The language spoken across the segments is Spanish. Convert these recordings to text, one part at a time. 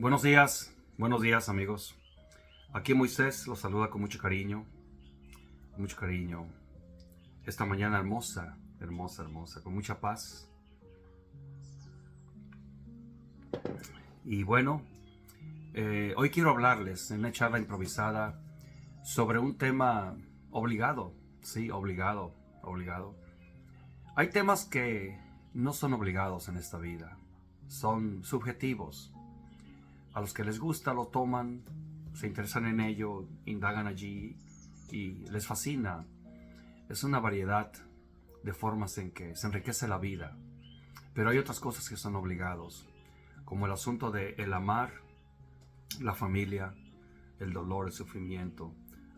Buenos días amigos. Aquí Moisés los saluda con mucho cariño, con mucho cariño. Esta mañana hermosa, hermosa, hermosa, con mucha paz. Y bueno, hoy quiero hablarles en una charla improvisada sobre un tema obligado, sí, obligado, obligado. Hay temas que no son obligados en esta vida, son subjetivos. A los que les gusta lo toman, se interesan en ello, indagan allí y les fascina. Es una variedad de formas en que se enriquece la vida. Pero hay otras cosas que son obligados, como el asunto de el amar, la familia, el dolor, el sufrimiento,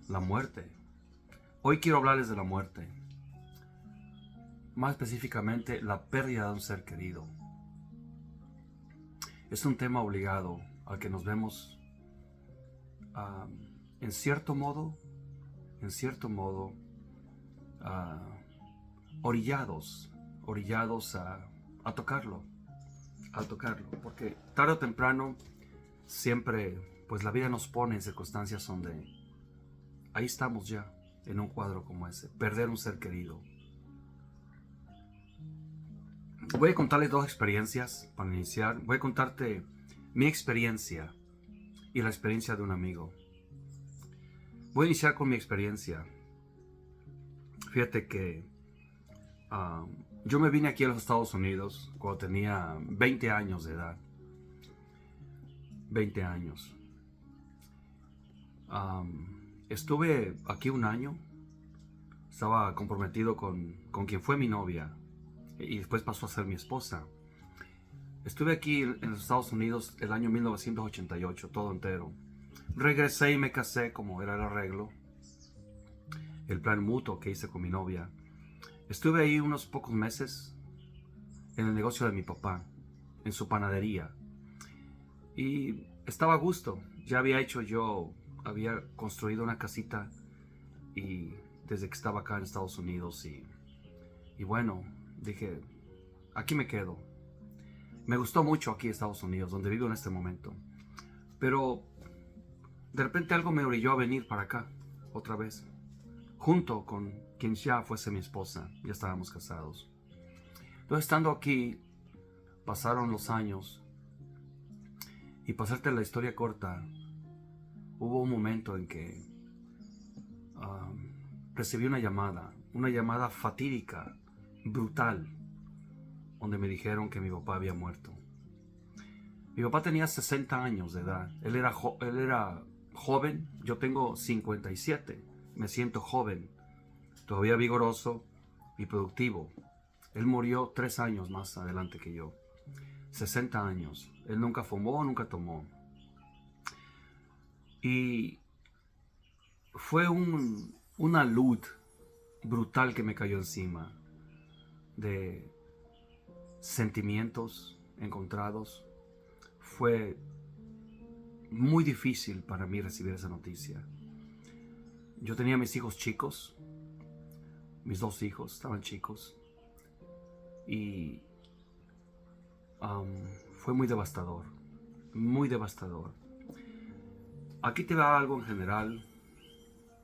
la muerte. Hoy quiero hablarles de la muerte, más específicamente la pérdida de un ser querido. Es un tema obligado al que nos vemos uh, en cierto modo, uh, orillados a tocarlo, porque tarde o temprano siempre, pues la vida nos pone en circunstancias donde ahí estamos ya, en un cuadro como ese, perder un ser querido. Voy a contarles dos experiencias para iniciar. Voy a contarte mi experiencia y la experiencia de un amigo. Voy a iniciar con mi experiencia. Fíjate que yo me vine aquí a los Estados Unidos cuando tenía 20 años de edad. 20 años. Estuve aquí un año. Estaba comprometido con quien fue mi novia y después pasó a ser mi esposa. Estuve aquí en los Estados Unidos el año 1988, todo entero. Regresé y me casé como era el arreglo, el plan mutuo que hice con mi novia. Estuve ahí unos pocos meses en el negocio de mi papá, en su panadería. Y estaba a gusto. Ya había construido una casita y desde que estaba acá en Estados Unidos y bueno, dije, aquí me quedo. Me gustó mucho aquí en Estados Unidos, donde vivo en este momento. Pero de repente algo me orilló a venir para acá, otra vez, junto con quien ya fuese mi esposa. Ya estábamos casados. Entonces, estando aquí, pasaron los años y pasarte la historia corta, hubo un momento en que recibí una llamada fatídica, brutal, donde me dijeron que mi papá había muerto. Mi papá tenía 60 años de edad. Él era joven, yo tengo 57. Me siento joven, todavía vigoroso y productivo. Él murió 3 años más adelante que yo. 60 años. Él nunca fumó, nunca tomó. Y fue una luz brutal que me cayó encima de sentimientos encontrados. Fue muy difícil para mí recibir esa noticia. Yo tenía mis hijos chicos, mis 2 hijos estaban chicos y fue muy devastador, muy devastador. Aquí te va algo en general,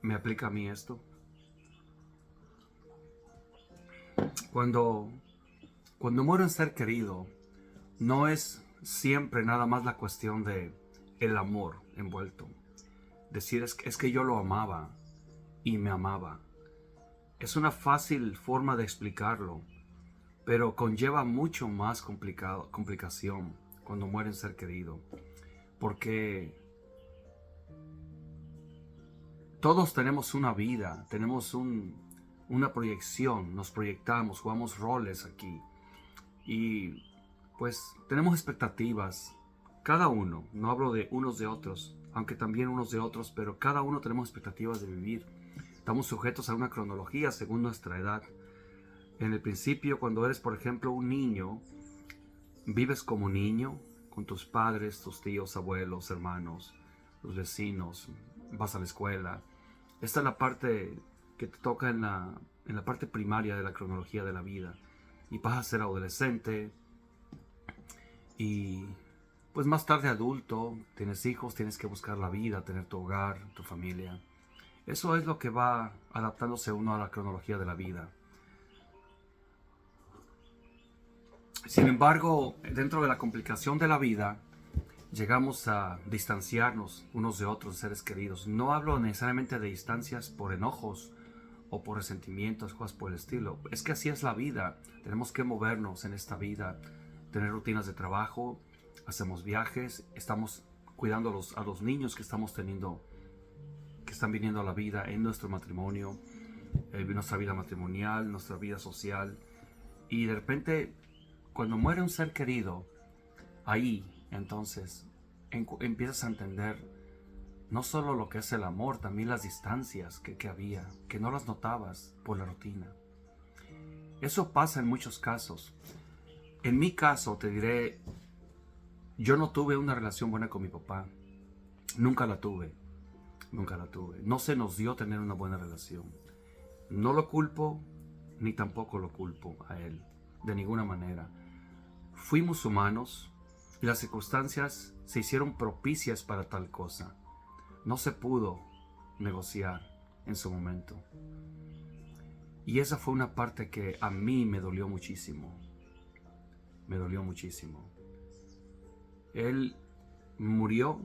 me aplica a mí esto. Cuando muere un ser querido, no es siempre nada más la cuestión de el amor envuelto. Decir es que yo lo amaba y me amaba. Es una fácil forma de explicarlo, pero conlleva mucho más complicación cuando muere un ser querido. Porque todos tenemos una vida, tenemos una proyección, nos proyectamos, jugamos roles aquí. Y pues tenemos expectativas, cada uno, no hablo de unos de otros, aunque también unos de otros, pero cada uno tenemos expectativas de vivir. Estamos sujetos a una cronología según nuestra edad. En el principio, cuando eres, por ejemplo, un niño, vives como niño, con tus padres, tus tíos, abuelos, hermanos, los vecinos, vas a la escuela. Esta es la parte que te toca en la parte primaria de la cronología de la vida. Y vas a ser adolescente y pues más tarde adulto, tienes hijos, tienes que buscar la vida, tener tu hogar, tu familia. Eso es lo que va adaptándose uno a la cronología de la vida. Sin embargo, dentro de la complicación de la vida, llegamos a distanciarnos unos de otros, seres queridos. No hablo necesariamente de distancias por enojos o por resentimientos, cosas por el estilo. Es que así es la vida. Tenemos que movernos en esta vida, tener rutinas de trabajo, hacemos viajes, estamos cuidando a los niños que estamos teniendo, que están viniendo a la vida en nuestro matrimonio, nuestra vida matrimonial, nuestra vida social. Y de repente, cuando muere un ser querido, ahí entonces empiezas a entender no solo lo que es el amor, también las distancias que había, que no las notabas por la rutina. Eso pasa en muchos casos. En mi caso, te diré, yo no tuve una relación buena con mi papá. Nunca la tuve. Nunca la tuve. No se nos dio tener una buena relación. No lo culpo, ni tampoco lo culpo a él, de ninguna manera. Fuimos humanos y las circunstancias se hicieron propicias para tal cosa. No se pudo negociar en su momento. Y esa fue una parte que a mí me dolió muchísimo. Me dolió muchísimo. Él murió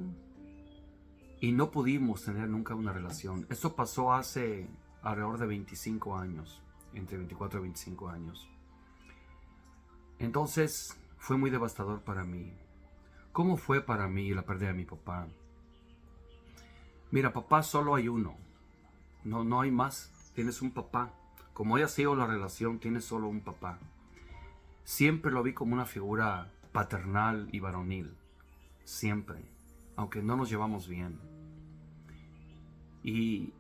y no pudimos tener nunca una relación. Esto pasó hace alrededor de 25 años, entre 24 y 25 años. Entonces fue muy devastador para mí. ¿Cómo fue para mí la pérdida de mi papá? Mira, papá solo hay uno. No hay más. Tienes un papá. Como haya sido la relación, tienes solo un papá. Siempre lo vi como una figura paternal y varonil. Siempre. Aunque no nos llevamos bien. Y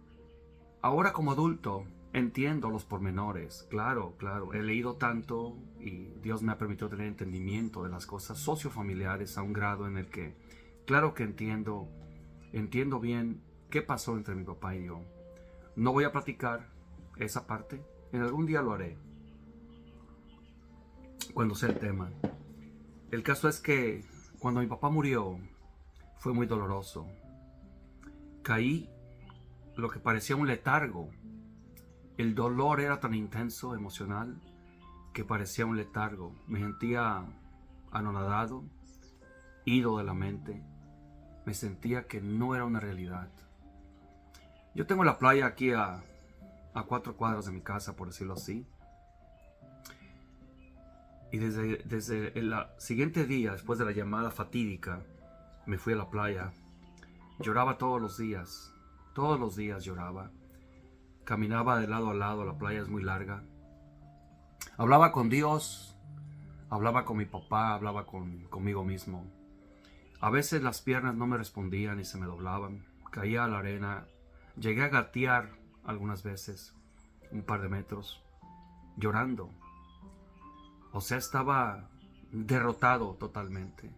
ahora como adulto entiendo los pormenores. Claro. He leído tanto y Dios me ha permitido tener entendimiento de las cosas sociofamiliares a un grado en el que, claro que entiendo bien qué pasó entre mi papá y yo. No voy a platicar esa parte. En algún día lo haré, cuando sea el tema. El caso es que cuando mi papá murió, fue muy doloroso. Caí lo que parecía un letargo. El dolor era tan intenso, emocional, que parecía un letargo. Me sentía anonadado, ido de la mente. Me sentía que no era una realidad. Yo tengo la playa aquí a 4 cuadras de mi casa, por decirlo así. Y desde el siguiente día, después de la llamada fatídica, me fui a la playa. Lloraba todos los días lloraba. Caminaba de lado a lado, la playa es muy larga. Hablaba con Dios, hablaba con mi papá, hablaba conmigo mismo. A veces las piernas no me respondían y se me doblaban. Caía a la arena. Llegué a gatear algunas veces, un par de metros, llorando. O sea, estaba derrotado totalmente.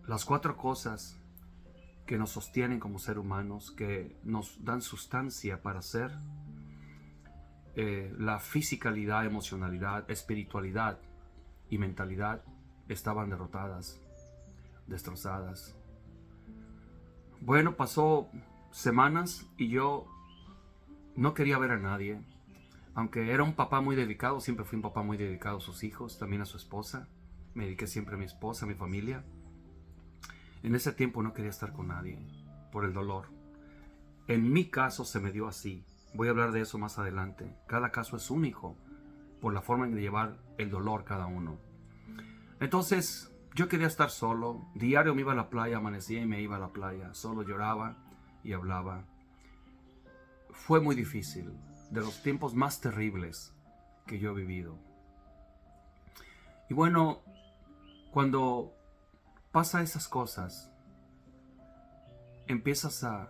Las 4 cosas que nos sostienen como seres humanos, que nos dan sustancia para ser, la fisicalidad, emocionalidad, espiritualidad y mentalidad, estaban derrotadas, destrozadas. Bueno, pasó semanas y yo no quería ver a nadie. Aunque era un papá muy dedicado, siempre fui un papá muy dedicado a sus hijos, también a su esposa. Me dediqué siempre a mi esposa, a mi familia. En ese tiempo no quería estar con nadie, por el dolor. En mi caso se me dio así. Voy a hablar de eso más adelante. Cada caso es único, por la forma en de llevar el dolor cada uno. Entonces, yo quería estar solo. Diario me iba a la playa, amanecía y me iba a la playa. Solo lloraba y hablaba. Fue muy difícil, de los tiempos más terribles que yo he vivido. Y bueno, cuando pasa esas cosas, empiezas a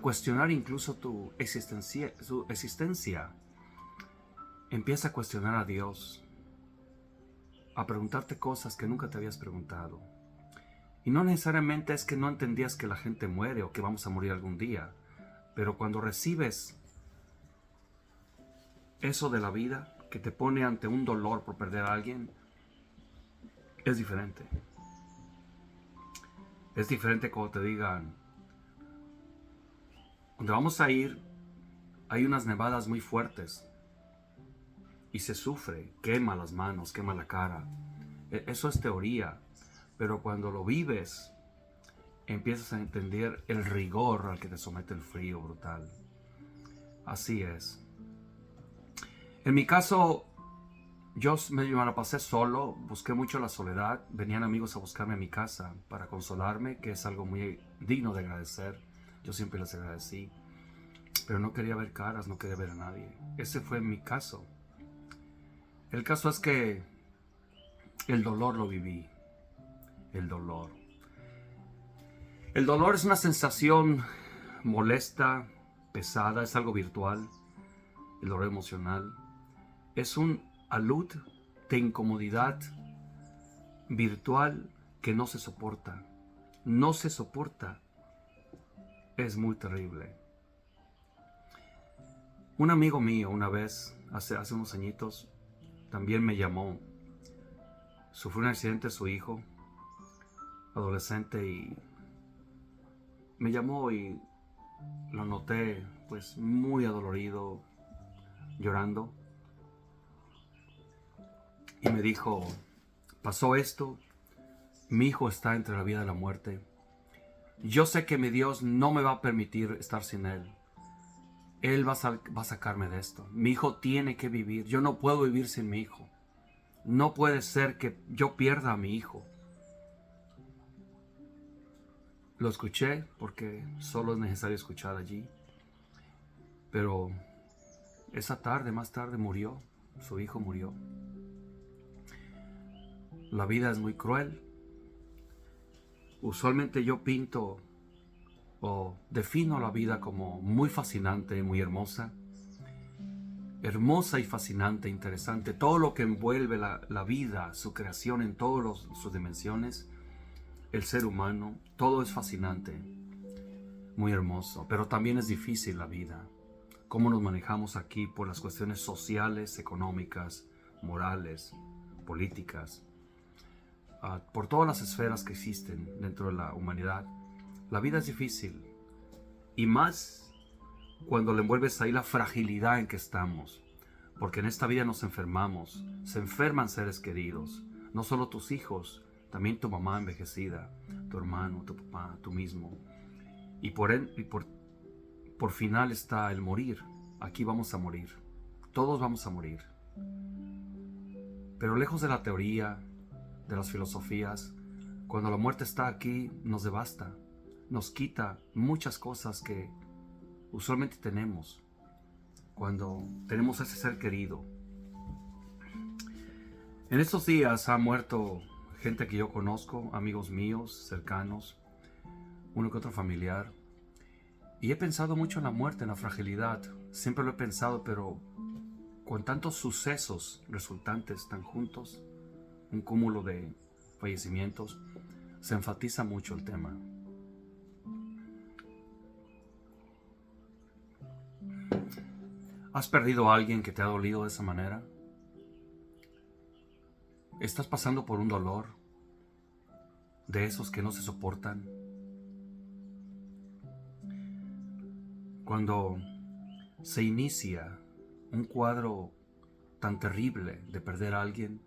cuestionar incluso tu existencia. Empieza a cuestionar a Dios, a preguntarte cosas que nunca te habías preguntado. Y no necesariamente es que no entendías que la gente muere o que vamos a morir algún día, pero cuando recibes eso de la vida, que te pone ante un dolor por perder a alguien, es diferente. Es diferente cuando te digan, donde vamos a ir, hay unas nevadas muy fuertes y se sufre, quema las manos, quema la cara. Eso es teoría, pero cuando lo vives, empiezas a entender el rigor al que te somete el frío brutal. Así es. En mi caso, yo me la pasé solo, busqué mucho la soledad, venían amigos a buscarme a mi casa para consolarme, que es algo muy digno de agradecer. Yo siempre les agradecí, pero no quería ver caras, no quería ver a nadie. Ese fue mi caso. El caso es que el dolor lo viví, el dolor. El dolor es una sensación molesta, pesada, es algo virtual, el dolor emocional. Es un alud de incomodidad virtual que no se soporta. No se soporta. Es muy terrible. Un amigo mío una vez, hace unos añitos, también me llamó. Sufrió un accidente su hijo, adolescente, y me llamó y lo noté pues muy adolorido, llorando. Y me dijo, pasó esto, mi hijo está entre la vida y la muerte. Yo sé que mi Dios no me va a permitir estar sin él. Él va a sacarme de esto. Mi hijo tiene que vivir. Yo no puedo vivir sin mi hijo. No puede ser que yo pierda a mi hijo. Lo escuché porque solo es necesario escuchar allí. Pero esa tarde, más tarde, murió. Su hijo murió. La vida es muy cruel. Usualmente yo pinto o defino la vida como muy fascinante, muy hermosa. Hermosa y fascinante, interesante. Todo lo que envuelve la vida, su creación en todas sus dimensiones. El ser humano, todo es fascinante, muy hermoso, pero también es difícil la vida. Cómo nos manejamos aquí por las cuestiones sociales, económicas, morales, políticas, por todas las esferas que existen dentro de la humanidad. La vida es difícil, y más cuando le envuelves ahí la fragilidad en que estamos, porque en esta vida nos enfermamos, se enferman seres queridos, no solo tus hijos, también tu mamá envejecida, tu hermano, tu papá, tú mismo. Y por final está el morir. Aquí vamos a morir. Todos vamos a morir. Pero lejos de la teoría, de las filosofías, cuando la muerte está aquí, nos devasta. Nos quita muchas cosas que usualmente tenemos. Cuando tenemos a ese ser querido. En estos días ha muerto gente que yo conozco, amigos míos, cercanos, uno que otro familiar. Y he pensado mucho en la muerte, en la fragilidad. Siempre lo he pensado, pero con tantos sucesos resultantes tan juntos, un cúmulo de fallecimientos, se enfatiza mucho el tema. ¿Has perdido a alguien que te ha dolido de esa manera? ¿Estás pasando por un dolor de esos que no se soportan? Cuando se inicia un cuadro tan terrible de perder a alguien,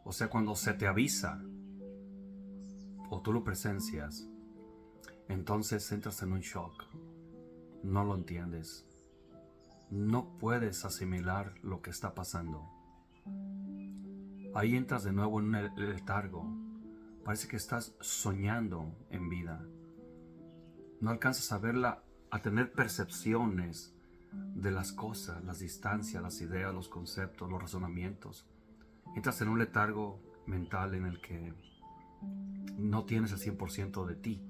o sea, cuando se te avisa o tú lo presencias, entonces entras en un shock. No lo entiendes. No puedes asimilar lo que está pasando. Ahí entras de nuevo en un letargo. Parece que estás soñando en vida. No alcanzas a verla, a tener percepciones de las cosas, las distancias, las ideas, los conceptos, los razonamientos. Entras en un letargo mental en el que no tienes el 100% de ti.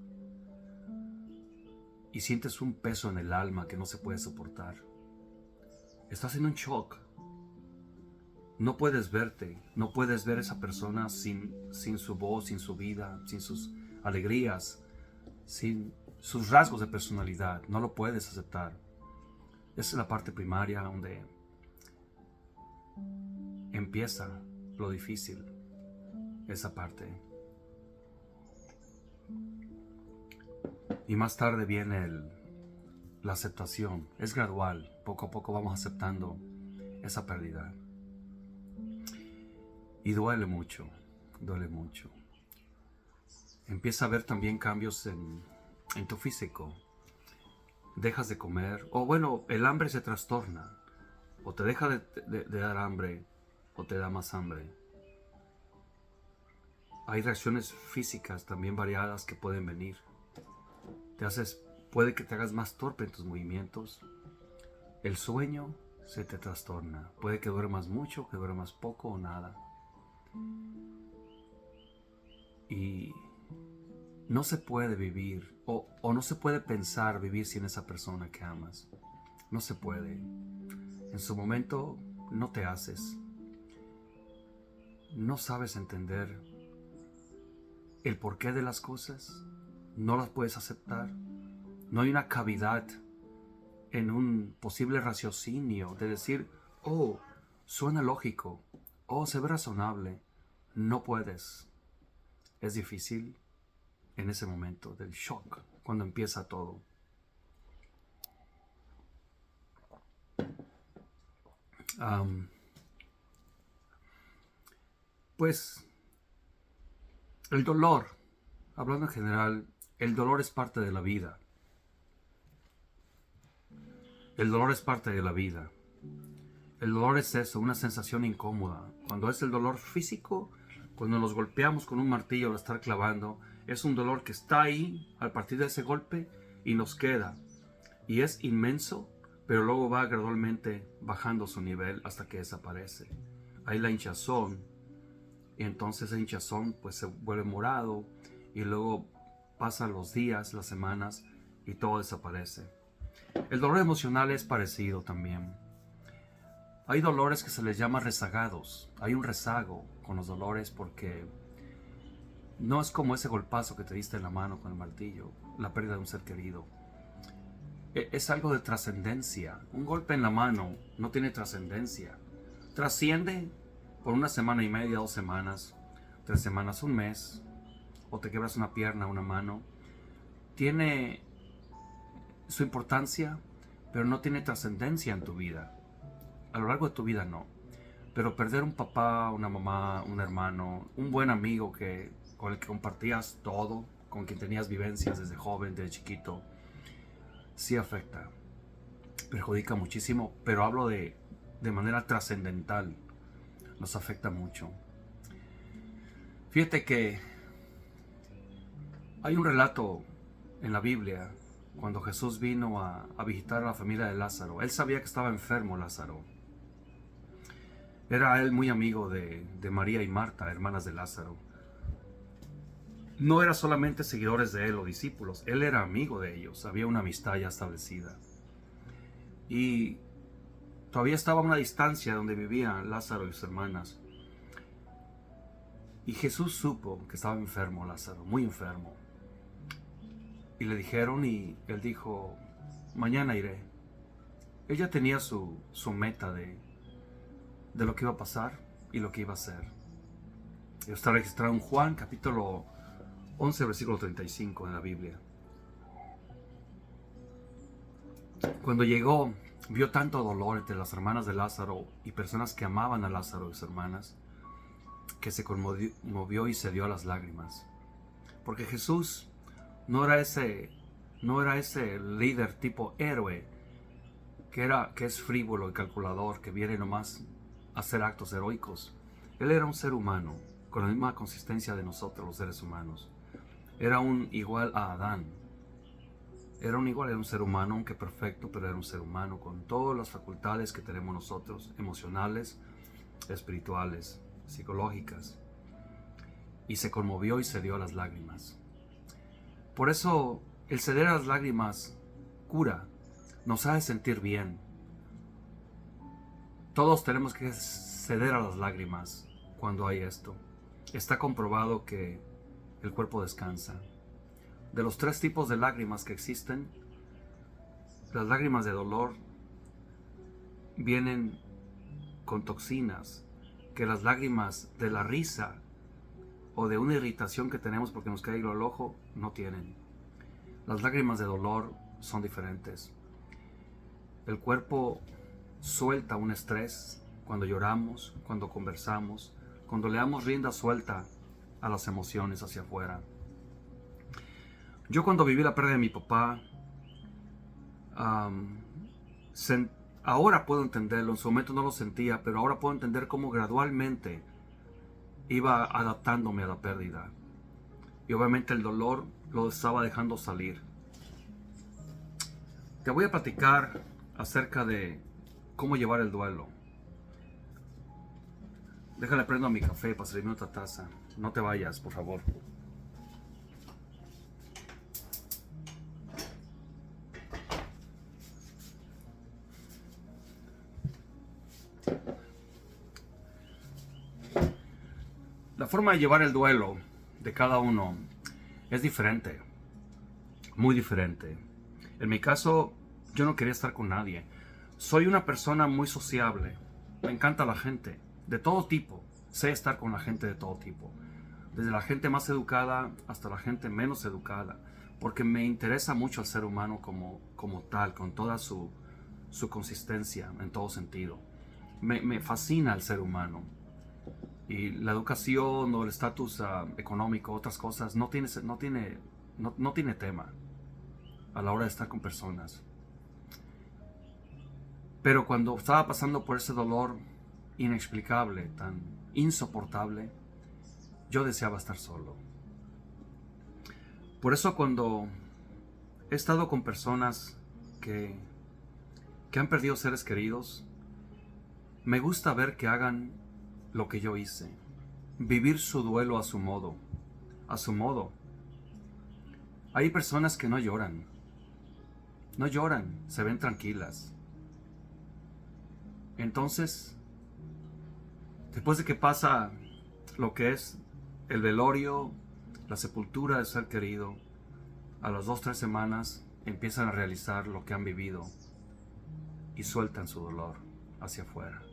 Y sientes un peso en el alma que no se puede soportar. Estás en un shock. No puedes verte, no puedes ver a esa persona sin su voz, sin su vida, sin sus alegrías, sin sus rasgos de personalidad. No lo puedes aceptar. Esa es la parte primaria donde empieza lo difícil, esa parte. Y más tarde viene la aceptación. Es gradual, poco a poco vamos aceptando esa pérdida. Y duele mucho, duele mucho. Empieza a haber también cambios en tu físico. Dejas de comer, o bueno, el hambre se trastorna. O te deja de dar hambre, o te da más hambre. Hay reacciones físicas también variadas que pueden venir. Puede que te hagas más torpe en tus movimientos. El sueño se te trastorna. Puede que duermas mucho, que duermas poco o nada. Y no se puede vivir, o no se puede pensar vivir sin esa persona que amas. No se puede. En su momento no te haces. No sabes entender el porqué de las cosas. No las puedes aceptar. No hay una cavidad en un posible raciocinio de decir, oh, suena lógico, oh, se ve razonable. No puedes. Es difícil en ese momento del shock, cuando empieza todo. Pues el dolor, hablando en general, el dolor es parte de la vida. El dolor es parte de la vida. El dolor es eso, una sensación incómoda. Cuando es el dolor físico, cuando nos golpeamos con un martillo al estar clavando, es un dolor que está ahí al partir de ese golpe y nos queda. Y es inmenso, pero luego va gradualmente bajando su nivel hasta que desaparece. Hay la hinchazón, y entonces el hinchazón pues se vuelve morado, y luego pasan los días, las semanas, y todo desaparece. El dolor emocional es parecido también. Hay dolores que se les llama rezagados. Hay un rezago con los dolores porque no es como ese golpazo que te diste en la mano con el martillo, la pérdida de un ser querido. Es algo de trascendencia. Un golpe en la mano no tiene trascendencia. Trasciende por una semana y media, 2 semanas, 3 semanas, un mes, o te quebras una pierna, una mano. Tiene su importancia, pero no tiene trascendencia en tu vida. A lo largo de tu vida no. Pero perder un papá, una mamá, un hermano, un buen amigo con el que compartías todo, con quien tenías vivencias desde joven, desde chiquito, sí afecta. Perjudica muchísimo, pero hablo de manera trascendental. Nos afecta mucho. Fíjate que hay un relato en la Biblia cuando Jesús vino a visitar a la familia de Lázaro. Él sabía que estaba enfermo Lázaro. Era él muy amigo de María y Marta, hermanas de Lázaro. No era solamente seguidores de él o discípulos, él era amigo de ellos, había una amistad ya establecida. Y todavía estaba a una distancia donde vivían Lázaro y sus hermanas. Y Jesús supo que estaba enfermo Lázaro, muy enfermo. Y le dijeron y él dijo, mañana iré. Él ya tenía su meta de lo que iba a pasar y lo que iba a hacer. Está registrado en Juan capítulo 11, versículo 35 en la Biblia. Cuando llegó, vio tanto dolor entre las hermanas de Lázaro y personas que amaban a Lázaro y sus hermanas, que se conmovió y se dio a las lágrimas. Porque Jesús no era ese líder tipo héroe que es frívolo y calculador, que viene nomás a hacer actos heroicos. Él era un ser humano, con la misma consistencia de nosotros los seres humanos. Era un igual a Adán. Era un ser humano, aunque perfecto, pero era un ser humano con todas las facultades que tenemos nosotros, emocionales, espirituales, psicológicas. Y se conmovió y se dio a las lágrimas. Por eso, el ceder a las lágrimas cura, nos hace sentir bien. Todos tenemos que ceder a las lágrimas cuando hay esto. Está comprobado que el cuerpo descansa. De los 3 tipos de lágrimas que existen, las lágrimas de dolor vienen con toxinas que las lágrimas de la risa o de una irritación que tenemos porque nos cae el ojo no tienen. Las lágrimas de dolor son diferentes. El cuerpo suelta un estrés cuando lloramos, cuando conversamos, cuando le damos rienda suelta a las emociones hacia afuera. Yo cuando viví la pérdida de mi papá, ahora puedo entenderlo, en su momento no lo sentía, pero ahora puedo entender cómo gradualmente iba adaptándome a la pérdida. Y obviamente el dolor lo estaba dejando salir. Te voy a platicar acerca de cómo llevar el duelo. Déjale prendo a mi café para servirme otra taza. No te vayas, por favor. La forma de llevar el duelo de cada uno es diferente, muy diferente. En mi caso, yo no quería estar con nadie. Soy una persona muy sociable. Me encanta la gente, de todo tipo. Sé estar con la gente de todo tipo. Desde la gente más educada hasta la gente menos educada. Porque me interesa mucho el ser humano como tal, con toda su consistencia en todo sentido. Me fascina el ser humano. Y la educación o el estatus económico, otras cosas, no tiene tema a la hora de estar con personas. Pero cuando estaba pasando por ese dolor inexplicable, tan insoportable, yo deseaba estar solo. Por eso cuando he estado con personas que han perdido seres queridos, me gusta ver que hagan lo que yo hice, vivir su duelo a su modo, a su modo. Hay personas que no lloran, se ven tranquilas. Entonces, después de que pasa lo que es el velorio, la sepultura del ser querido, a las 2-3 semanas empiezan a realizar lo que han vivido y sueltan su dolor hacia afuera.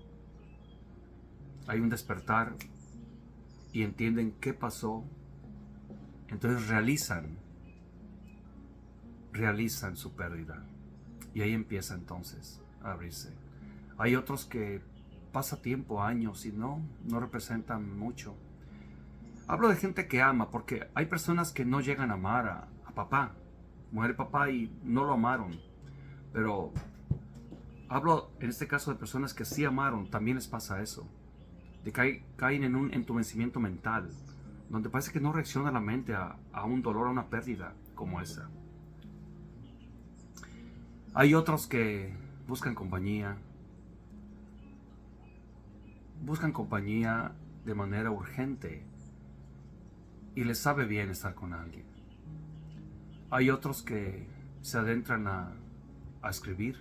Hay un despertar y entienden qué pasó, entonces realizan su pérdida y ahí empieza entonces a abrirse. Hay otros que pasa tiempo, años y no representan mucho. Hablo de gente que ama, porque hay personas que no llegan a amar a papá. Muere papá y no lo amaron. Pero hablo en este caso de personas que sí amaron, también les pasa eso. De que caen en un entumecimiento mental, donde parece que no reacciona la mente a un dolor, a una pérdida como esa. Hay otros que buscan compañía de manera urgente y les sabe bien estar con alguien. Hay otros que se adentran a escribir.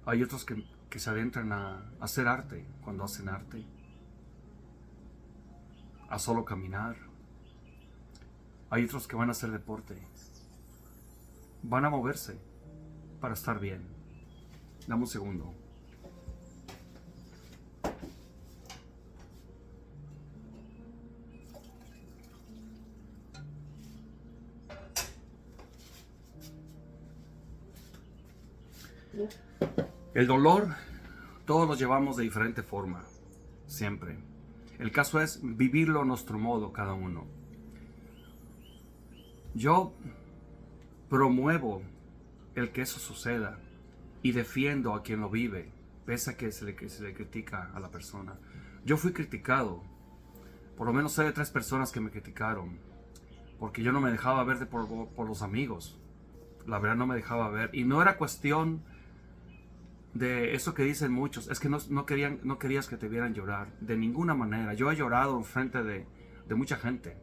Hay otros que se adentran a hacer arte cuando hacen arte. A solo caminar. Hay otros que van a hacer deporte. Van a moverse para estar bien. Dame un segundo. El dolor, todos lo llevamos de diferente forma, siempre. El caso es vivirlo a nuestro modo cada uno. Yo promuevo el que eso suceda y defiendo a quien lo vive, pese a que se le critica a la persona. Yo fui criticado, por lo menos sé de 3 personas que me criticaron, porque yo no me dejaba ver por los amigos. La verdad no me dejaba ver, y no era cuestión de eso que dicen muchos, es que no querías que te vieran llorar, de ninguna manera. Yo he llorado en frente de mucha gente,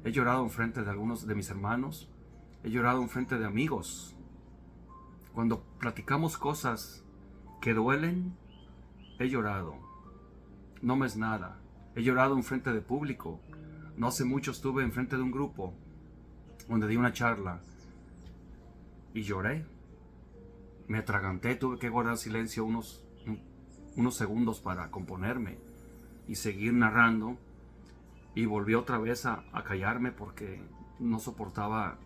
he llorado en frente de algunos de mis hermanos, he llorado en frente de amigos. Cuando platicamos cosas que duelen, he llorado, no me es nada. He llorado en frente de público. No hace mucho estuve en frente de un grupo donde di una charla y lloré. Me atraganté, tuve que guardar silencio unos segundos para componerme y seguir narrando. y volví otra vez a callarme porque no soportaba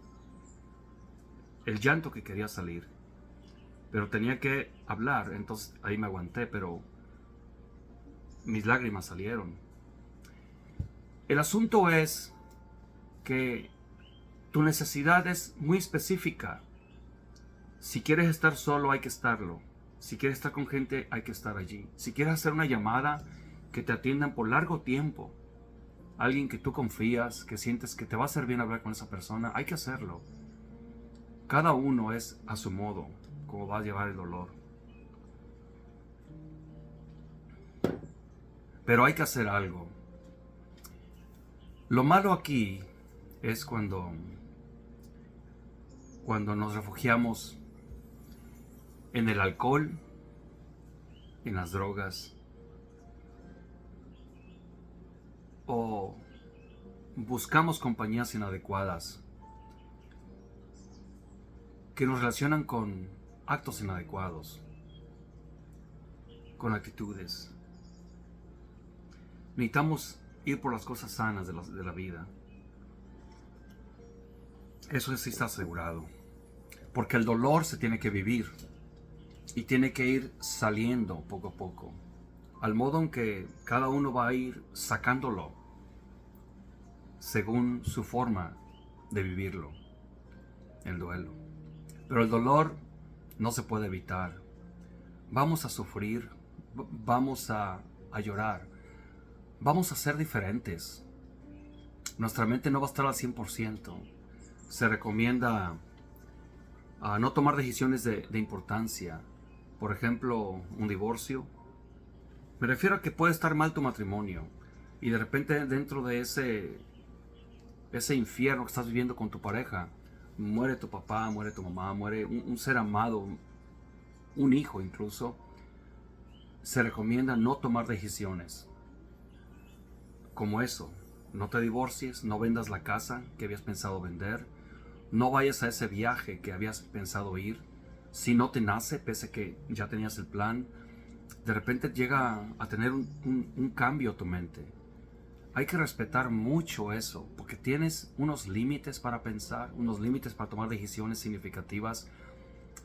el llanto que quería salir. Pero tenía que hablar, entonces ahí me aguanté, pero mis lágrimas salieron. El asunto es que tu necesidad es muy específica. Si quieres estar solo, hay que estarlo. Si quieres estar con gente, hay que estar allí. Si quieres hacer una llamada, que te atiendan por largo tiempo, alguien que tú confías, que sientes que te va a hacer bien hablar con esa persona, hay que hacerlo. Cada uno es a su modo como va a llevar el dolor. Pero hay que hacer algo. Lo malo aquí es cuando nos refugiamos en el alcohol, en las drogas, o buscamos compañías inadecuadas que nos relacionan con actos inadecuados, con actitudes. Necesitamos ir por las cosas sanas de la vida. Eso sí está asegurado. Porque el dolor se tiene que vivir y tiene que ir saliendo poco a poco, al modo en que cada uno va a ir sacándolo según su forma de vivirlo, el duelo. Pero el dolor no se puede evitar. Vamos a sufrir, vamos a llorar, vamos a ser diferentes. Nuestra mente no va a estar al 100%. Se recomienda a no tomar decisiones de importancia. Por ejemplo, un divorcio. Me refiero a que puede estar mal tu matrimonio y de repente dentro de ese infierno que estás viviendo con tu pareja, muere tu papá, muere tu mamá, muere un ser amado, un hijo incluso. Se recomienda no tomar decisiones como eso. No te divorcies, no vendas la casa que habías pensado vender, no vayas a ese viaje que habías pensado ir. Si no te nace, pese a que ya tenías el plan, de repente llega a tener un cambio a tu mente. Hay que respetar mucho eso, porque tienes unos límites para pensar, unos límites para tomar decisiones significativas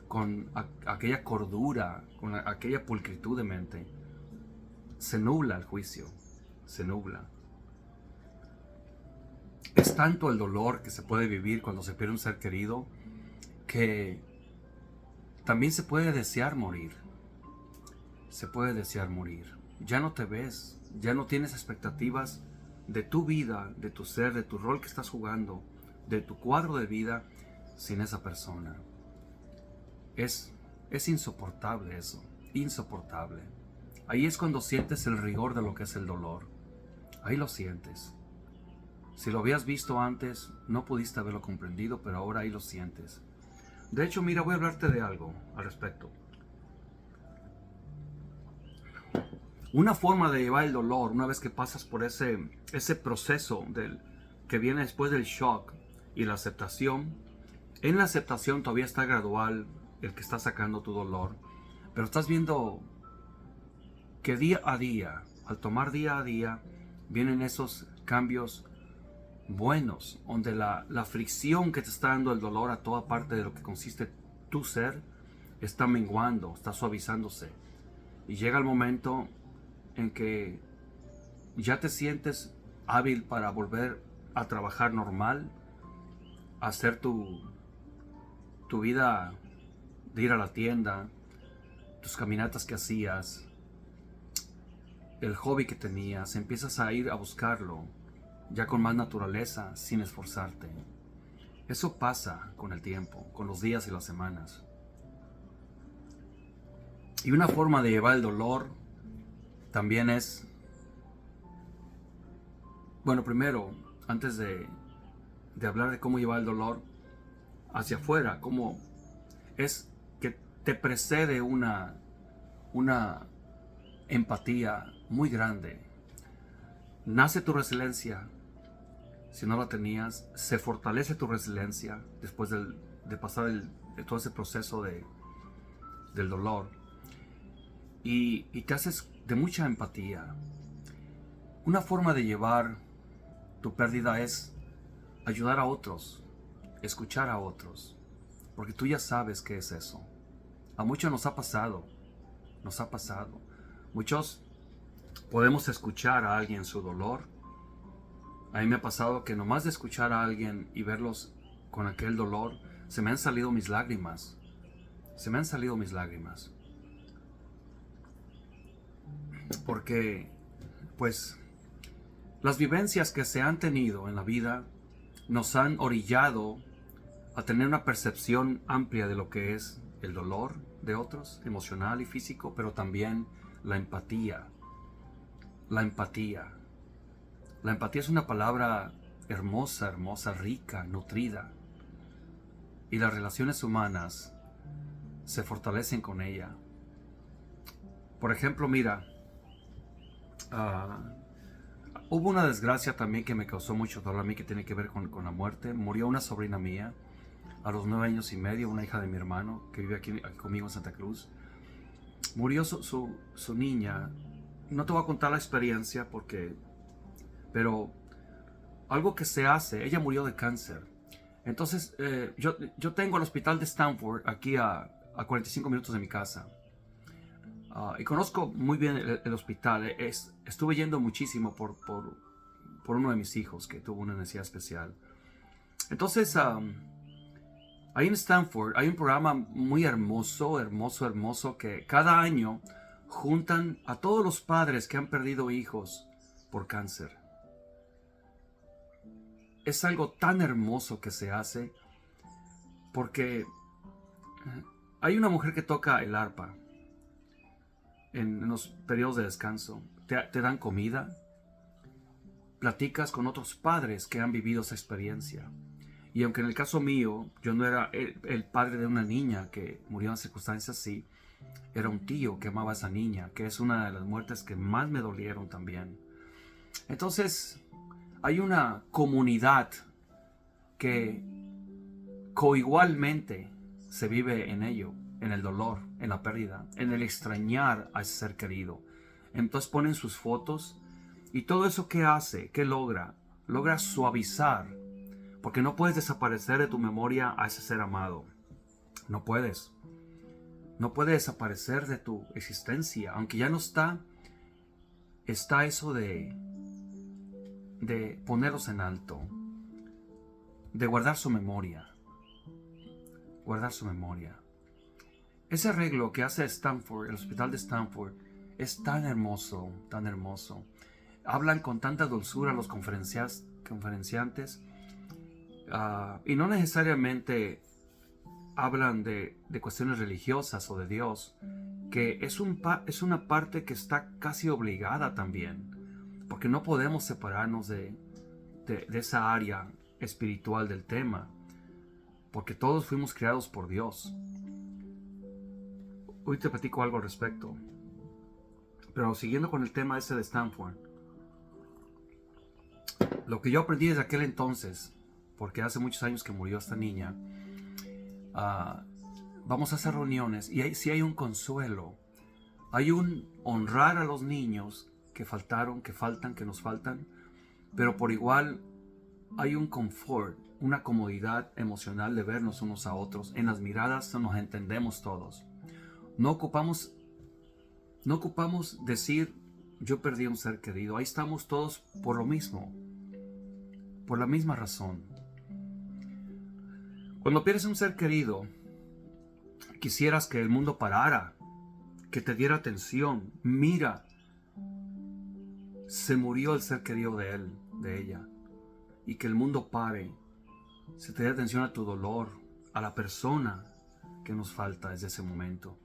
con aquella cordura, con aquella pulcritud de mente. Se nubla el juicio, se nubla. Es tanto el dolor que se puede vivir cuando se pierde un ser querido que también se puede desear morir. Se puede desear morir. Ya no te ves, ya no tienes expectativas de tu vida, de tu ser, de tu rol que estás jugando, de tu cuadro de vida sin esa persona. Es insoportable eso, insoportable. Ahí es cuando sientes el rigor de lo que es el dolor. Ahí lo sientes. Si lo habías visto antes, no pudiste haberlo comprendido, pero ahora ahí lo sientes. De hecho, mira, voy a hablarte de algo al respecto. Una forma de llevar el dolor, una vez que pasas por ese proceso que viene después del shock y la aceptación, en la aceptación todavía está gradual el que está sacando tu dolor, pero estás viendo que día a día, al tomar día a día, vienen esos cambios buenos, donde la fricción que te está dando el dolor a toda parte de lo que consiste tu ser, está menguando, está suavizándose. Y llega el momento en que ya te sientes hábil para volver a trabajar normal, a hacer tu vida de ir a la tienda, tus caminatas que hacías, el hobby que tenías, empiezas a ir a buscarlo, ya con más naturaleza, sin esforzarte. Eso pasa con el tiempo, con los días y las semanas. Y una forma de llevar el dolor también es, bueno, primero, antes de hablar de cómo llevar el dolor hacia afuera, cómo es que te precede una empatía muy grande. Nace tu resiliencia. Si no la tenías, se fortalece tu resiliencia después de pasar de todo ese proceso del dolor. Y te haces de mucha empatía. Una forma de llevar tu pérdida es ayudar a otros, escuchar a otros, porque tú ya sabes qué es eso. A muchos nos ha pasado, nos ha pasado. Muchos podemos escuchar a alguien su dolor. A mí me ha pasado que nomás de escuchar a alguien y verlos con aquel dolor, se me han salido mis lágrimas. Se me han salido mis lágrimas. Porque, pues, las vivencias que se han tenido en la vida nos han orillado a tener una percepción amplia de lo que es el dolor de otros, emocional y físico, pero también la empatía. La empatía. La empatía es una palabra hermosa, hermosa, rica, nutrida. Y las relaciones humanas se fortalecen con ella. Por ejemplo, mira, hubo una desgracia también que me causó mucho dolor a mí, que tiene que ver con la muerte. Murió una sobrina mía a los 9 años y medio, una hija de mi hermano que vive aquí conmigo en Santa Cruz. Murió su niña. No te voy a contar la experiencia pero algo que se hace, ella murió de cáncer. Entonces yo tengo el hospital de Stanford aquí a 45 minutos de mi casa. Y conozco muy bien el hospital. Estuve yendo muchísimo por uno de mis hijos que tuvo una necesidad especial. Entonces, ahí en Stanford hay un programa muy hermoso, hermoso, hermoso, que cada año juntan a todos los padres que han perdido hijos por cáncer. Es algo tan hermoso que se hace porque hay una mujer que toca el arpa en los periodos de descanso. Te dan comida, platicas con otros padres que han vivido esa experiencia. Y aunque en el caso mío, yo no era el padre de una niña que murió en circunstancias así, era un tío que amaba a esa niña, que es una de las muertes que más me dolieron también. Entonces, hay una comunidad que coigualmente se vive en ello, en el dolor, en la pérdida, en el extrañar a ese ser querido. Entonces ponen sus fotos y todo eso que hace, que logra suavizar, porque no puedes desaparecer de tu memoria a ese ser amado. No puedes. No puede desaparecer de tu existencia, aunque ya no está eso de ponerlos en alto, de guardar su memoria. Guardar su memoria. Ese arreglo que hace Stanford, el hospital de Stanford, es tan hermoso, tan hermoso. Hablan con tanta dulzura los conferenciantes y no necesariamente hablan de cuestiones religiosas o de Dios, que es una parte que está casi obligada también, porque no podemos separarnos de esa área espiritual del tema, porque todos fuimos creados por Dios. Hoy te platico algo al respecto, pero siguiendo con el tema ese de Stanford, lo que yo aprendí desde aquel entonces, porque hace muchos años que murió esta niña, vamos a hacer reuniones y sí hay un consuelo, hay un honrar a los niños que faltaron, que faltan, que nos faltan, pero por igual hay un confort, una comodidad emocional de vernos unos a otros. En las miradas nos entendemos todos. No ocupamos decir yo perdí un ser querido. Ahí estamos todos por lo mismo, por la misma razón. Cuando pierdes un ser querido, quisieras que el mundo parara, que te diera atención. Mira, se murió el ser querido de él, de ella, y que el mundo pare, se te dé atención a tu dolor, a la persona que nos falta desde ese momento.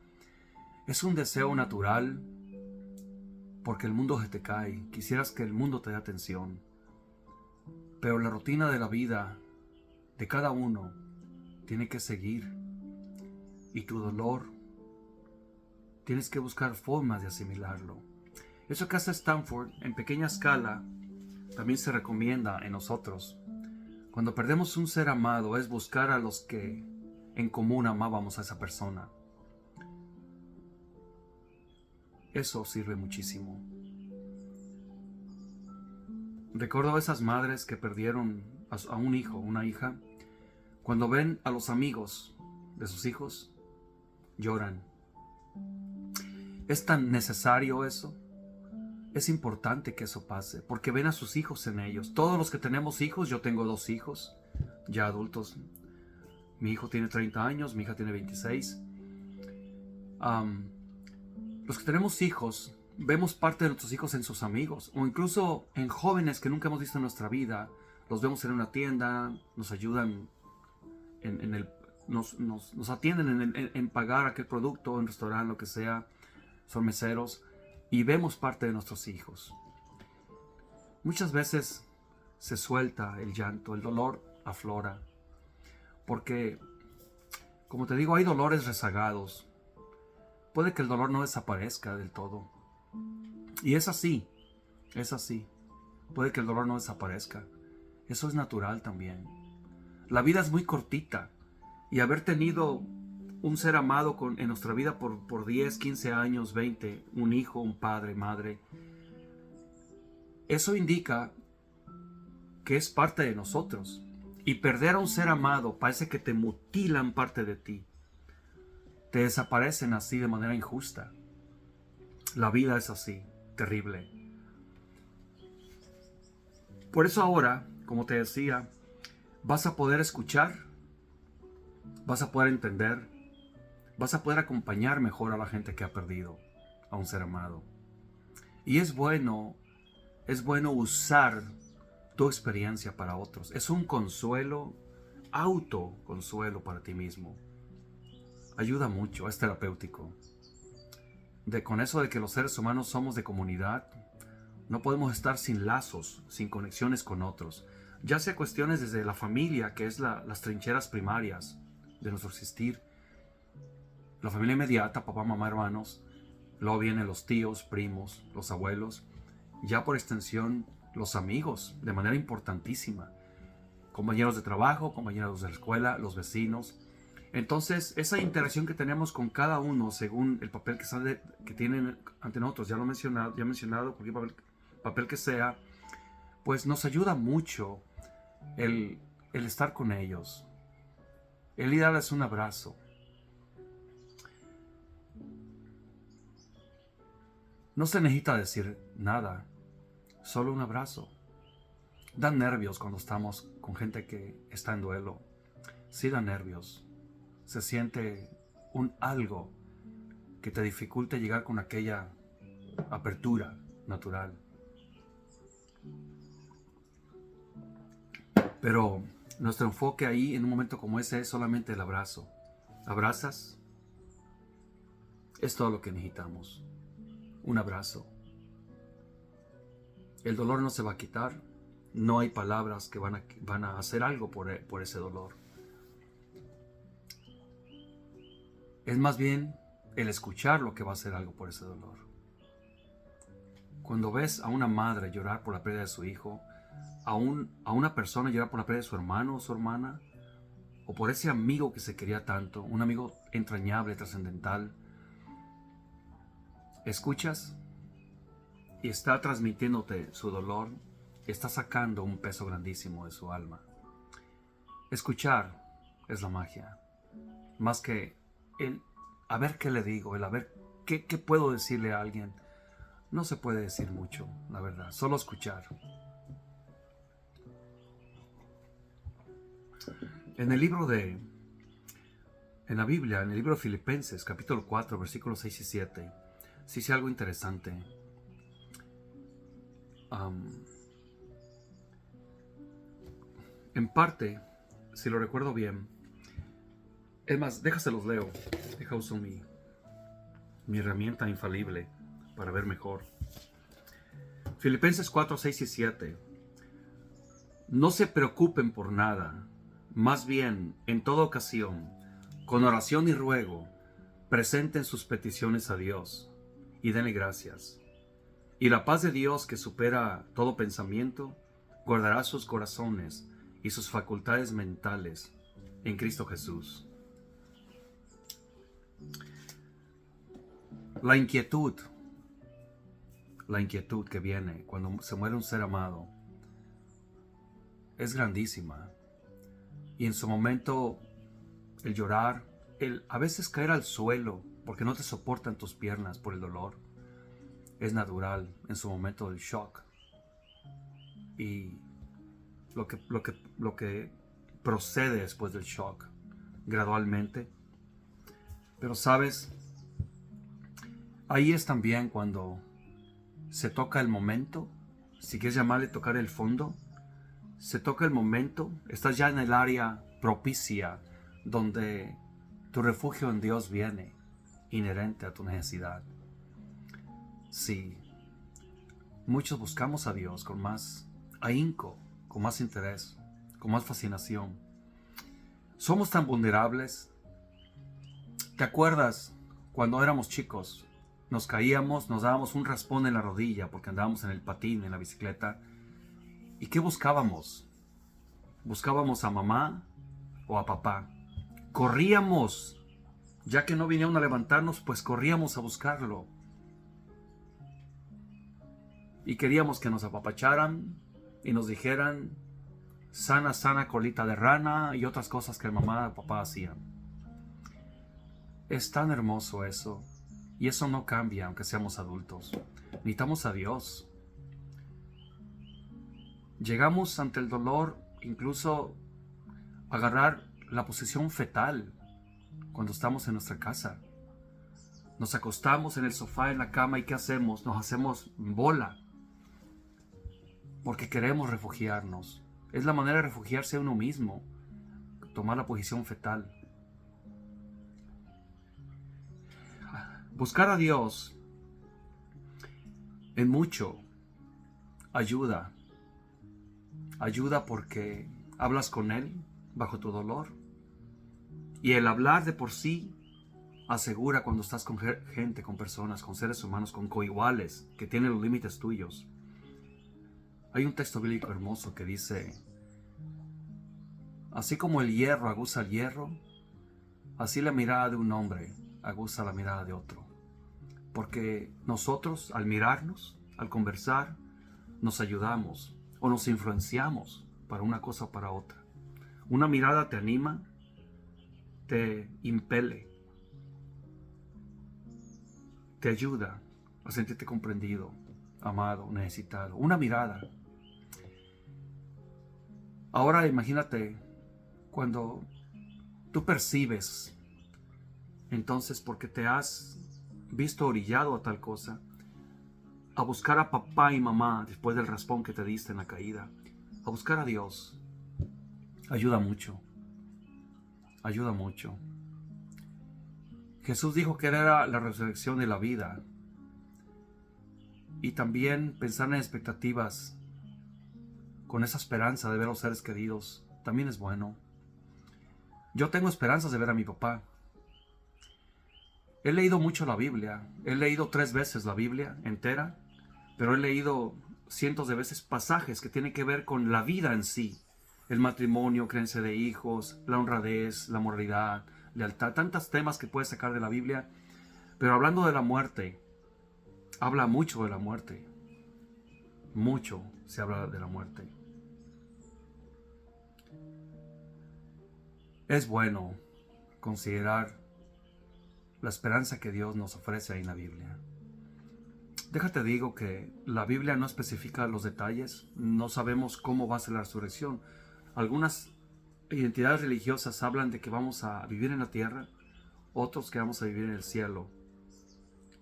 Es un deseo natural, porque el mundo se te cae. Quisieras que el mundo te dé atención, pero la rutina de la vida de cada uno tiene que seguir, y tu dolor tienes que buscar formas de asimilarlo. Eso que hace Stanford en pequeña escala también se recomienda en nosotros. Cuando perdemos un ser amado es buscar a los que en común amábamos a esa persona. Eso sirve muchísimo. Recuerdo a esas madres que perdieron a un hijo, una hija. Cuando ven a los amigos de sus hijos, lloran. ¿Es tan necesario eso? Es importante que eso pase, porque ven a sus hijos en ellos. Todos los que tenemos hijos, yo tengo 2 hijos, ya adultos. Mi hijo tiene 30 años, mi hija tiene 26. Los que tenemos hijos, vemos parte de nuestros hijos en sus amigos, o incluso en jóvenes que nunca hemos visto en nuestra vida. Los vemos en una tienda, nos ayudan nos atienden en pagar aquel producto, en restaurante, lo que sea. Son meseros y vemos parte de nuestros hijos. Muchas veces se suelta el llanto, el dolor aflora, porque, como te digo, hay dolores rezagados. Puede que el dolor no desaparezca del todo. Y es así. Puede que el dolor no desaparezca. Eso es natural también. La vida es muy cortita. Y haber tenido un ser amado en nuestra vida por 10, 15 años, 20, un hijo, un padre, madre, eso indica que es parte de nosotros. Y perder a un ser amado parece que te mutilan parte de ti. Te desaparecen así de manera injusta. La vida es así, terrible. Por eso ahora, como te decía, vas a poder escuchar, vas a poder entender, vas a poder acompañar mejor a la gente que ha perdido a un ser amado. Y es bueno usar tu experiencia para otros. Es un consuelo, autoconsuelo para ti mismo. Ayuda mucho, es terapéutico. Con eso de que los seres humanos somos de comunidad, no podemos estar sin lazos, sin conexiones con otros. Ya sea cuestiones desde la familia, que es las trincheras primarias de nuestro existir. La familia inmediata, papá, mamá, hermanos. Luego vienen los tíos, primos, los abuelos. Ya por extensión, los amigos, de manera importantísima. Compañeros de trabajo, compañeros de la escuela, los vecinos. Entonces, esa interacción que tenemos con cada uno según el papel que tienen ante nosotros, ya he mencionado, cualquier papel que sea, pues nos ayuda mucho el estar con ellos. El ir a darles un abrazo. No se necesita decir nada, solo un abrazo. Dan nervios cuando estamos con gente que está en duelo. Sí dan nervios. Se siente algo que te dificulte llegar con aquella apertura natural. Pero nuestro enfoque ahí en un momento como ese es solamente el abrazo. ¿Abrazas? Es todo lo que necesitamos. Un abrazo. El dolor no se va a quitar. No hay palabras que van a hacer algo por ese dolor. Es más bien el escuchar lo que va a hacer algo por ese dolor. Cuando ves a una madre llorar por la pérdida de su hijo, a una persona llorar por la pérdida de su hermano o su hermana, o por ese amigo que se quería tanto, un amigo entrañable, trascendental, escuchas y está transmitiéndote su dolor, está sacando un peso grandísimo de su alma. Escuchar es la magia, más que a ver qué le digo, a ver qué puedo decirle a alguien. No se puede decir mucho, la verdad, solo escuchar. En la Biblia, en el libro de Filipenses, capítulo 4, versículos 6 y 7, se dice algo interesante. En parte, si lo recuerdo bien, es más, déjaselos leo. Deja uso mi herramienta infalible para ver mejor. Filipenses 4, 6 y 7. No se preocupen por nada, más bien, en toda ocasión, con oración y ruego, presenten sus peticiones a Dios y denle gracias. Y la paz de Dios, que supera todo pensamiento, guardará sus corazones y sus facultades mentales en Cristo Jesús. La inquietud que viene cuando se muere un ser amado es grandísima. Y en su momento, el llorar, el a veces caer al suelo porque no te soportan tus piernas por el dolor, es natural en su momento del shock. Y lo que procede después del shock, gradualmente. Pero sabes, ahí es también cuando se toca el momento, si quieres llamarle tocar el fondo, se toca el momento, estás ya en el área propicia donde tu refugio en Dios viene, inherente a tu necesidad. Sí, muchos buscamos a Dios con más ahínco, con más interés, con más fascinación. Somos tan vulnerables. ¿Te acuerdas cuando éramos chicos? Nos caíamos, nos dábamos un raspón en la rodilla porque andábamos en el patín, en la bicicleta. ¿Y qué buscábamos? Buscábamos a mamá o a papá. Corríamos. Ya que no vinieron a levantarnos, pues corríamos a buscarlo. Y queríamos que nos apapacharan y nos dijeran sana, sana colita de rana y otras cosas que mamá o papá hacían. Es tan hermoso eso. Y eso no cambia aunque seamos adultos. Necesitamos a Dios. Llegamos ante el dolor incluso a agarrar la posición fetal cuando estamos en nuestra casa. Nos acostamos en el sofá, en la cama, y ¿qué hacemos? Nos hacemos bola porque queremos refugiarnos. Es la manera de refugiarse a uno mismo, tomar la posición fetal. Buscar a Dios en mucho ayuda. Ayuda porque hablas con Él bajo tu dolor. Y el hablar de por sí asegura cuando estás con gente, con personas, con seres humanos, con coiguales, que tienen los límites tuyos. Hay un texto bíblico hermoso que dice, así como el hierro aguza el hierro, así la mirada de un hombre aguza la mirada de otro. Porque nosotros, al mirarnos, al conversar, nos ayudamos o nos influenciamos para una cosa o para otra. Una mirada te anima, te impele, te ayuda a sentirte comprendido, amado, necesitado. Una mirada. Ahora imagínate cuando tú percibes, entonces porque te has visto orillado a tal cosa, a buscar a papá y mamá después del raspón que te diste en la caída, a buscar a Dios, ayuda mucho, ayuda mucho. Jesús dijo que Él era la resurrección y la vida, y también pensar en expectativas con esa esperanza de ver a los seres queridos también es bueno. Yo tengo esperanzas de ver a mi papá. He leído mucho la Biblia, he leído 3 veces la Biblia entera, pero he leído cientos de veces pasajes que tienen que ver con la vida en sí. El matrimonio, creencia de hijos, la honradez, la moralidad, lealtad, tantos temas que puedes sacar de la Biblia. Pero hablando de la muerte, habla mucho de la muerte. Mucho se habla de la muerte. Es bueno considerar la esperanza que Dios nos ofrece ahí en la Biblia. Déjate digo que la Biblia no especifica los detalles, no sabemos cómo va a ser la resurrección. Algunas identidades religiosas hablan de que vamos a vivir en la tierra, otros que vamos a vivir en el cielo.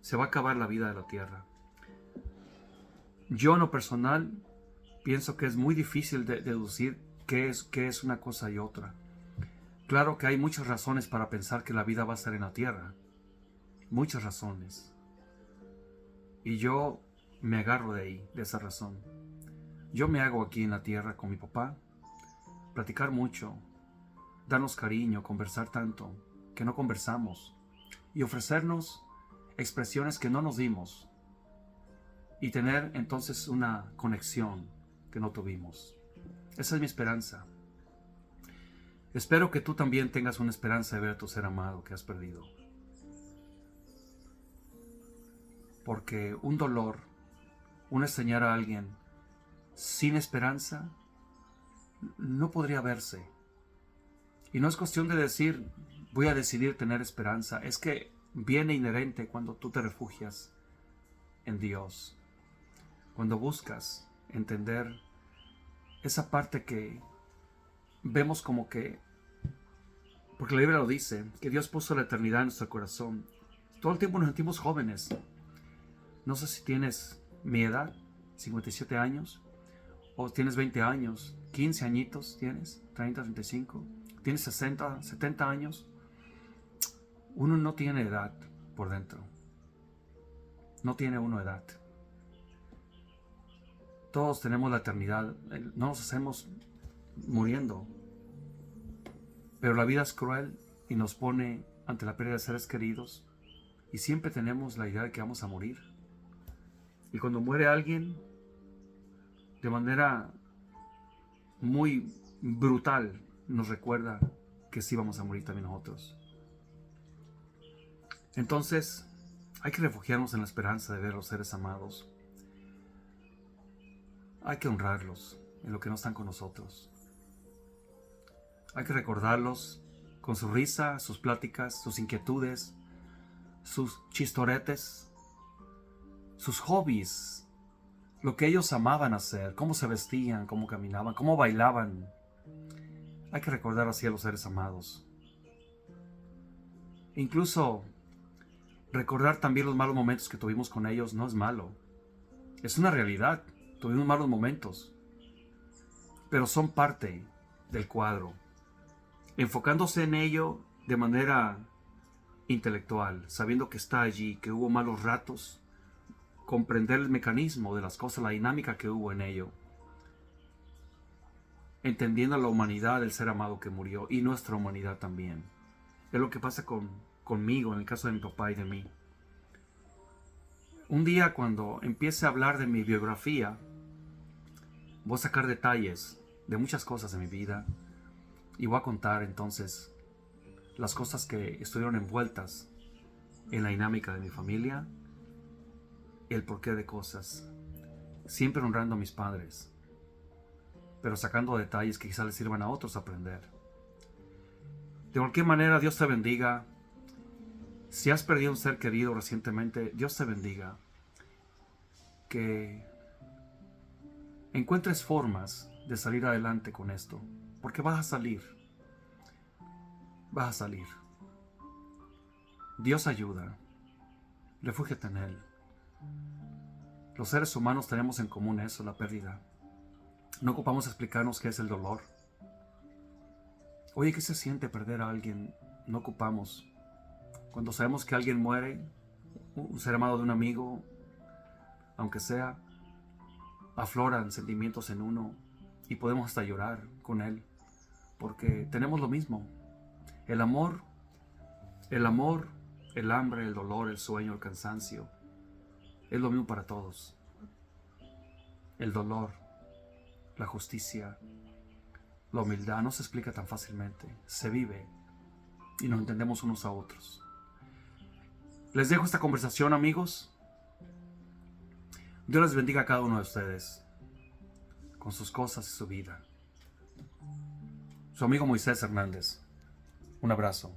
Se va a acabar la vida de la tierra. Yo en lo personal pienso que es muy difícil deducir qué es una cosa y otra. Claro que hay muchas razones para pensar que la vida va a estar en la tierra. Muchas razones. Y yo me agarro de ahí, de esa razón. Yo me hago aquí en la tierra con mi papá, platicar mucho, darnos cariño, conversar tanto, que no conversamos, y ofrecernos expresiones que no nos dimos, y tener entonces una conexión que no tuvimos. Esa es mi esperanza. Espero que tú también tengas una esperanza de ver a tu ser amado que has perdido. Porque un dolor, un extrañar a alguien sin esperanza, no podría verse. Y no es cuestión de decir, voy a decidir tener esperanza. Es que viene inherente cuando tú te refugias en Dios. Cuando buscas entender esa parte que vemos como que, porque la Biblia lo dice, que Dios puso la eternidad en nuestro corazón. Todo el tiempo nos sentimos jóvenes. No sé si tienes mi edad, 57 años, o tienes 20 años, 15 añitos tienes, 30, 35, tienes 60, 70 años. Uno no tiene edad por dentro. No tiene uno edad. Todos tenemos la eternidad. No nos hacemos muriendo. Pero la vida es cruel y nos pone ante la pérdida de seres queridos. Y siempre tenemos la idea de que vamos a morir. Y cuando muere alguien, de manera muy brutal, nos recuerda que sí vamos a morir también nosotros. Entonces, hay que refugiarnos en la esperanza de ver a los seres amados. Hay que honrarlos en lo que no están con nosotros. Hay que recordarlos con su risa, sus pláticas, sus inquietudes, sus chistoretes, sus hobbies, lo que ellos amaban hacer, cómo se vestían, cómo caminaban, cómo bailaban. Hay que recordar así a los seres amados. Incluso recordar también los malos momentos que tuvimos con ellos no es malo. Es una realidad. Tuvimos malos momentos. Pero son parte del cuadro. Enfocándose en ello de manera intelectual, sabiendo que está allí, que hubo malos ratos, comprender el mecanismo de las cosas, la dinámica que hubo en ello, entendiendo la humanidad del ser amado que murió y nuestra humanidad también. Es lo que pasa conmigo en el caso de mi papá y de mí. Un día cuando empiece a hablar de mi biografía, voy a sacar detalles de muchas cosas de mi vida y voy a contar entonces las cosas que estuvieron envueltas en la dinámica de mi familia, el porqué de cosas, siempre honrando a mis padres, pero sacando detalles que quizás les sirvan a otros a aprender. De cualquier manera, Dios te bendiga. Si has perdido un ser querido recientemente, Dios te bendiga. Que encuentres formas de salir adelante con esto, porque vas a salir. Vas a salir. Dios ayuda. Refúgiate en Él. Los seres humanos tenemos en común eso, la pérdida. No ocupamos explicarnos qué es el dolor. Oye, ¿qué se siente perder a alguien? No ocupamos. Cuando sabemos que alguien muere, un ser amado de un amigo, aunque sea, afloran sentimientos en uno y podemos hasta llorar con él, porque tenemos lo mismo. El amor, el hambre, el dolor, el sueño, el cansancio, es lo mismo para todos. El dolor, la justicia, la humildad no se explica tan fácilmente, se vive y nos entendemos unos a otros. Les dejo esta conversación, amigos. Dios les bendiga a cada uno de ustedes con sus cosas y su vida. Su amigo Moisés Hernández. Un abrazo.